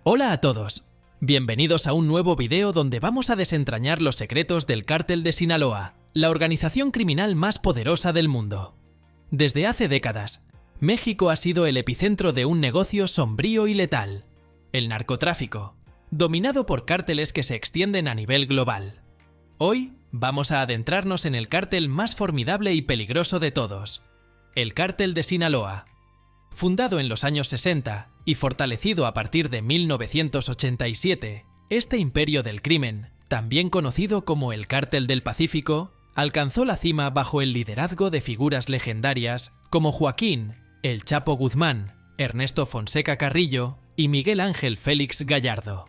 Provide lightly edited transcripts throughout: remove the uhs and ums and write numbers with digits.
Hola a todos, bienvenidos a un nuevo video donde vamos a desentrañar los secretos del Cártel de Sinaloa, la organización criminal más poderosa del mundo. Desde hace décadas, México ha sido el epicentro de un negocio sombrío y letal, el narcotráfico, dominado por cárteles que se extienden a nivel global. Hoy vamos a adentrarnos en el cártel más formidable y peligroso de todos, el Cártel de Sinaloa. Fundado en los años 60 y fortalecido a partir de 1987, este imperio del crimen, también conocido como el Cártel del Pacífico, alcanzó la cima bajo el liderazgo de figuras legendarias como Joaquín El Chapo Guzmán, Ernesto Fonseca Carrillo y Miguel Ángel Félix Gallardo.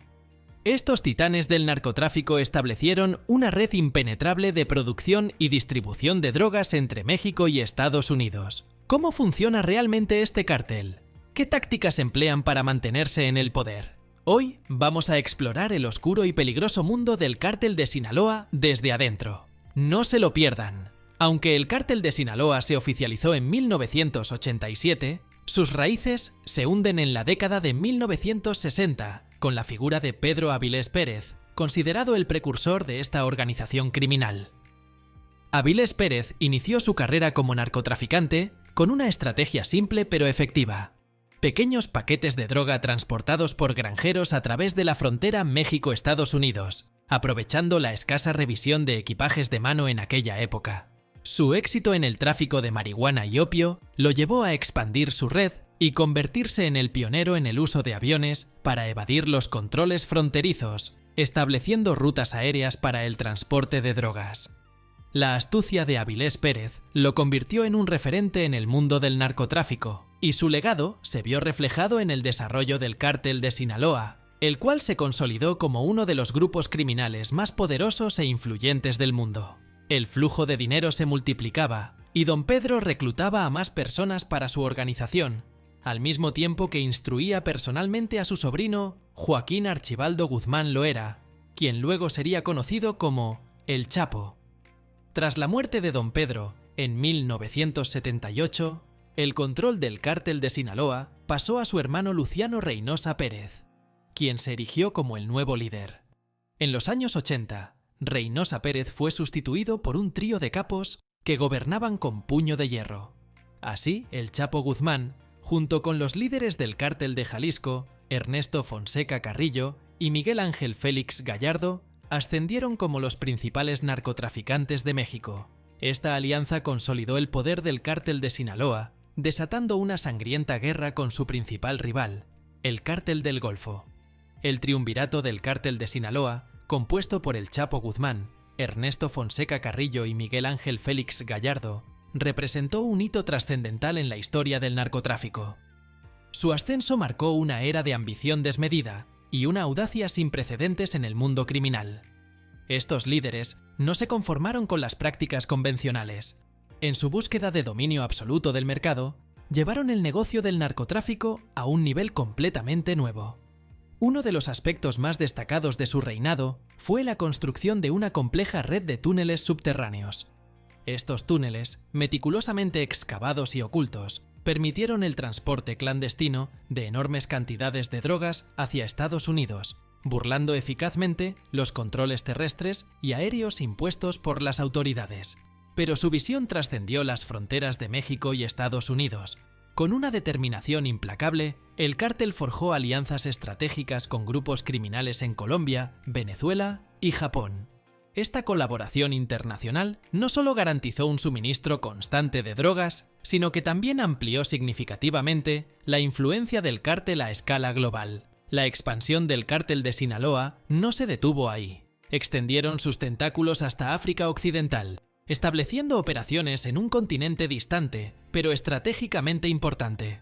Estos titanes del narcotráfico establecieron una red impenetrable de producción y distribución de drogas entre México y Estados Unidos. ¿Cómo funciona realmente este cártel? ¿Qué tácticas emplean para mantenerse en el poder? Hoy vamos a explorar el oscuro y peligroso mundo del Cártel de Sinaloa desde adentro. No se lo pierdan. Aunque el Cártel de Sinaloa se oficializó en 1987, sus raíces se hunden en la década de 1960, con la figura de Pedro Avilés Pérez, considerado el precursor de esta organización criminal. Avilés Pérez inició su carrera como narcotraficante con una estrategia simple pero efectiva. Pequeños paquetes de droga transportados por granjeros a través de la frontera México-Estados Unidos, aprovechando la escasa revisión de equipajes de mano en aquella época. Su éxito en el tráfico de marihuana y opio lo llevó a expandir su red y convertirse en el pionero en el uso de aviones para evadir los controles fronterizos, estableciendo rutas aéreas para el transporte de drogas. La astucia de Avilés Pérez lo convirtió en un referente en el mundo del narcotráfico, y su legado se vio reflejado en el desarrollo del Cártel de Sinaloa, el cual se consolidó como uno de los grupos criminales más poderosos e influyentes del mundo. El flujo de dinero se multiplicaba, y don Pedro reclutaba a más personas para su organización, al mismo tiempo que instruía personalmente a su sobrino Joaquín Archibaldo Guzmán Loera, quien luego sería conocido como El Chapo. Tras la muerte de don Pedro, en 1978, el control del Cártel de Sinaloa pasó a su hermano Luciano Reynosa Pérez, quien se erigió como el nuevo líder. En los años 80, Reynosa Pérez fue sustituido por un trío de capos que gobernaban con puño de hierro. Así, el Chapo Guzmán, junto con los líderes del Cártel de Jalisco, Ernesto Fonseca Carrillo y Miguel Ángel Félix Gallardo, ascendieron como los principales narcotraficantes de México. Esta alianza consolidó el poder del Cártel de Sinaloa, desatando una sangrienta guerra con su principal rival, el Cártel del Golfo. El triunvirato del Cártel de Sinaloa, compuesto por el Chapo Guzmán, Ernesto Fonseca Carrillo y Miguel Ángel Félix Gallardo, representó un hito trascendental en la historia del narcotráfico. Su ascenso marcó una era de ambición desmedida y una audacia sin precedentes en el mundo criminal. Estos líderes no se conformaron con las prácticas convencionales. En su búsqueda de dominio absoluto del mercado, llevaron el negocio del narcotráfico a un nivel completamente nuevo. Uno de los aspectos más destacados de su reinado fue la construcción de una compleja red de túneles subterráneos. Estos túneles, meticulosamente excavados y ocultos, permitieron el transporte clandestino de enormes cantidades de drogas hacia Estados Unidos, burlando eficazmente los controles terrestres y aéreos impuestos por las autoridades. Pero su visión trascendió las fronteras de México y Estados Unidos. Con una determinación implacable, el cártel forjó alianzas estratégicas con grupos criminales en Colombia, Venezuela y Japón. Esta colaboración internacional no solo garantizó un suministro constante de drogas, sino que también amplió significativamente la influencia del cártel a escala global. La expansión del Cártel de Sinaloa no se detuvo ahí. Extendieron sus tentáculos hasta África Occidental, estableciendo operaciones en un continente distante, pero estratégicamente importante.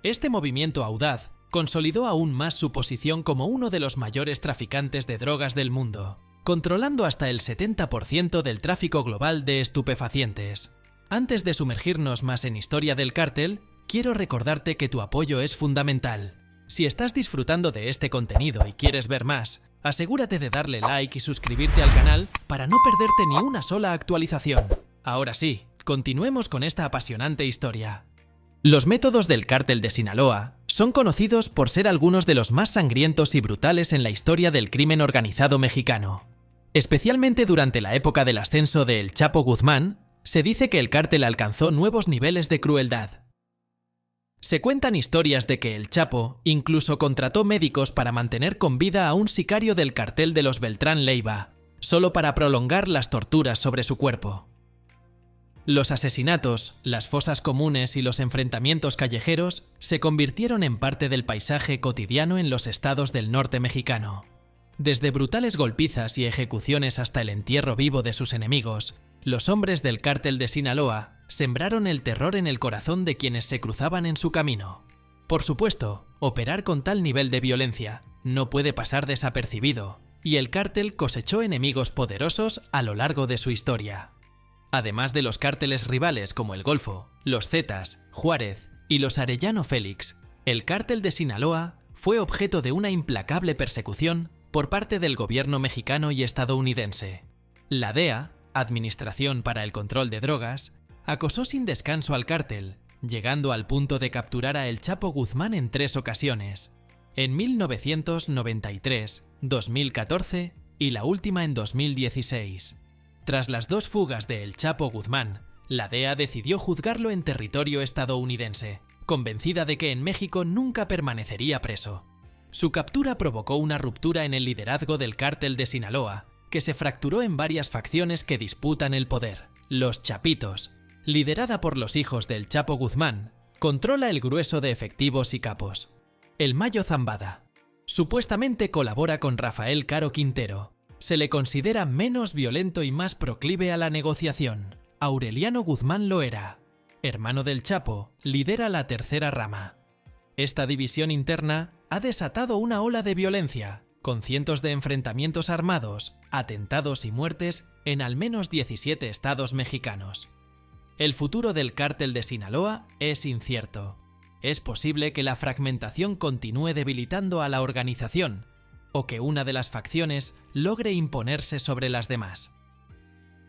Este movimiento audaz consolidó aún más su posición como uno de los mayores traficantes de drogas del mundo, controlando hasta el 70% del tráfico global de estupefacientes. Antes de sumergirnos más en historia del cártel, quiero recordarte que tu apoyo es fundamental. Si estás disfrutando de este contenido y quieres ver más, asegúrate de darle like y suscribirte al canal para no perderte ni una sola actualización. Ahora sí, continuemos con esta apasionante historia. Los métodos del cártel de Sinaloa son conocidos por ser algunos de los más sangrientos y brutales en la historia del crimen organizado mexicano. Especialmente durante la época del ascenso de El Chapo Guzmán, se dice que el cártel alcanzó nuevos niveles de crueldad. Se cuentan historias de que el Chapo incluso contrató médicos para mantener con vida a un sicario del cartel de los Beltrán Leiva, solo para prolongar las torturas sobre su cuerpo. Los asesinatos, las fosas comunes y los enfrentamientos callejeros se convirtieron en parte del paisaje cotidiano en los estados del norte mexicano. Desde brutales golpizas y ejecuciones hasta el entierro vivo de sus enemigos, los hombres del cártel de Sinaloa sembraron el terror en el corazón de quienes se cruzaban en su camino. Por supuesto, operar con tal nivel de violencia no puede pasar desapercibido, y el cártel cosechó enemigos poderosos a lo largo de su historia. Además de los cárteles rivales como el Golfo, los Zetas, Juárez y los Arellano Félix, el cártel de Sinaloa fue objeto de una implacable persecución por parte del gobierno mexicano y estadounidense. La DEA, Administración para el Control de Drogas, acosó sin descanso al cártel, llegando al punto de capturar a El Chapo Guzmán en 3 ocasiones, en 1993, 2014 y la última en 2016. Tras las 2 fugas de El Chapo Guzmán, la DEA decidió juzgarlo en territorio estadounidense, convencida de que en México nunca permanecería preso. Su captura provocó una ruptura en el liderazgo del cártel de Sinaloa, que se fracturó en varias facciones que disputan el poder. Los Chapitos, liderada por los hijos del Chapo Guzmán, controla el grueso de efectivos y capos. El Mayo Zambada, supuestamente colabora con Rafael Caro Quintero. Se le considera menos violento y más proclive a la negociación. Aureliano Guzmán Loera, hermano del Chapo, lidera la tercera rama. Esta división interna ha desatado una ola de violencia, con cientos de enfrentamientos armados, atentados y muertes en al menos 17 estados mexicanos. El futuro del cártel de Sinaloa es incierto. Es posible que la fragmentación continúe debilitando a la organización, o que una de las facciones logre imponerse sobre las demás.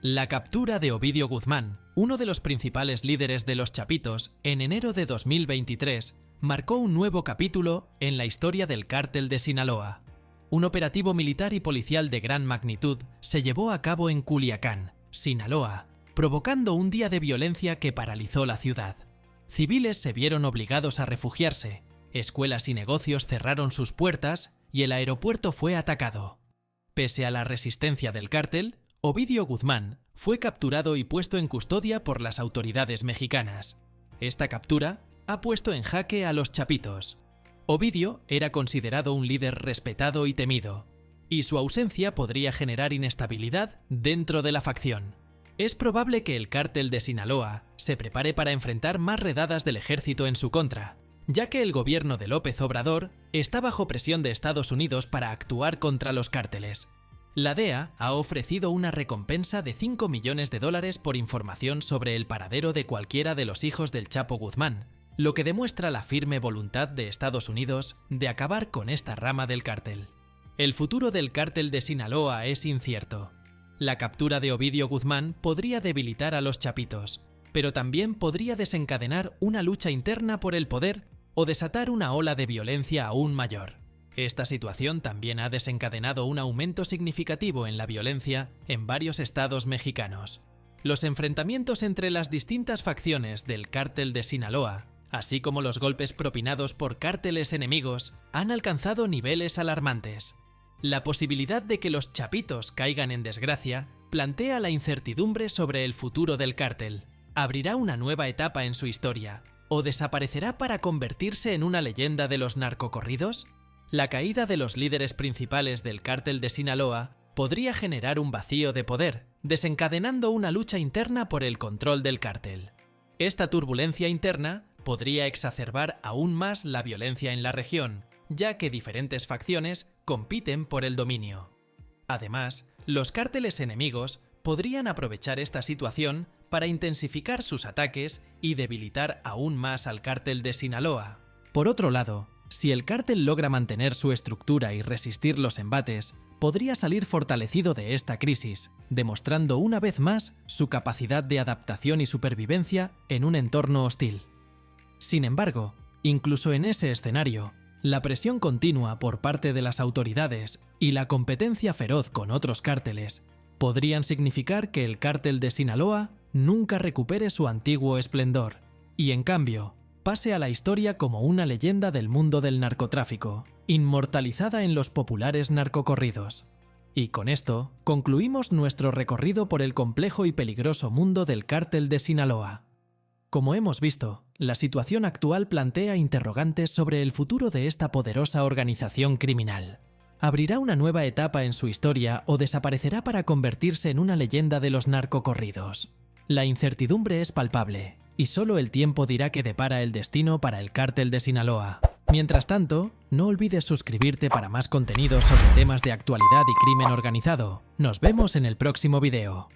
La captura de Ovidio Guzmán, uno de los principales líderes de los Chapitos, en enero de 2023, marcó un nuevo capítulo en la historia del cártel de Sinaloa. Un operativo militar y policial de gran magnitud se llevó a cabo en Culiacán, Sinaloa, provocando un día de violencia que paralizó la ciudad. Civiles se vieron obligados a refugiarse, escuelas y negocios cerraron sus puertas y el aeropuerto fue atacado. Pese a la resistencia del cártel, Ovidio Guzmán fue capturado y puesto en custodia por las autoridades mexicanas. Esta captura ha puesto en jaque a los Chapitos. Ovidio era considerado un líder respetado y temido, y su ausencia podría generar inestabilidad dentro de la facción. Es probable que el cártel de Sinaloa se prepare para enfrentar más redadas del ejército en su contra, ya que el gobierno de López Obrador está bajo presión de Estados Unidos para actuar contra los cárteles. La DEA ha ofrecido una recompensa de $5 millones por información sobre el paradero de cualquiera de los hijos del Chapo Guzmán, lo que demuestra la firme voluntad de Estados Unidos de acabar con esta rama del cártel. El futuro del cártel de Sinaloa es incierto. La captura de Ovidio Guzmán podría debilitar a los Chapitos, pero también podría desencadenar una lucha interna por el poder o desatar una ola de violencia aún mayor. Esta situación también ha desencadenado un aumento significativo en la violencia en varios estados mexicanos. Los enfrentamientos entre las distintas facciones del cártel de Sinaloa, así como los golpes propinados por cárteles enemigos, han alcanzado niveles alarmantes. La posibilidad de que los Chapitos caigan en desgracia plantea la incertidumbre sobre el futuro del cártel. ¿Abrirá una nueva etapa en su historia? ¿O desaparecerá para convertirse en una leyenda de los narcocorridos? La caída de los líderes principales del cártel de Sinaloa podría generar un vacío de poder, desencadenando una lucha interna por el control del cártel. Esta turbulencia interna podría exacerbar aún más la violencia en la región, ya que diferentes facciones compiten por el dominio. Además, los cárteles enemigos podrían aprovechar esta situación para intensificar sus ataques y debilitar aún más al cártel de Sinaloa. Por otro lado, si el cártel logra mantener su estructura y resistir los embates, podría salir fortalecido de esta crisis, demostrando una vez más su capacidad de adaptación y supervivencia en un entorno hostil. Sin embargo, incluso en ese escenario, la presión continua por parte de las autoridades y la competencia feroz con otros cárteles podrían significar que el cártel de Sinaloa nunca recupere su antiguo esplendor y, en cambio, pase a la historia como una leyenda del mundo del narcotráfico, inmortalizada en los populares narcocorridos. Y con esto, concluimos nuestro recorrido por el complejo y peligroso mundo del cártel de Sinaloa. Como hemos visto, la situación actual plantea interrogantes sobre el futuro de esta poderosa organización criminal. ¿Abrirá una nueva etapa en su historia o desaparecerá para convertirse en una leyenda de los narcocorridos? La incertidumbre es palpable, y solo el tiempo dirá qué depara el destino para el cártel de Sinaloa. Mientras tanto, no olvides suscribirte para más contenido sobre temas de actualidad y crimen organizado. Nos vemos en el próximo video.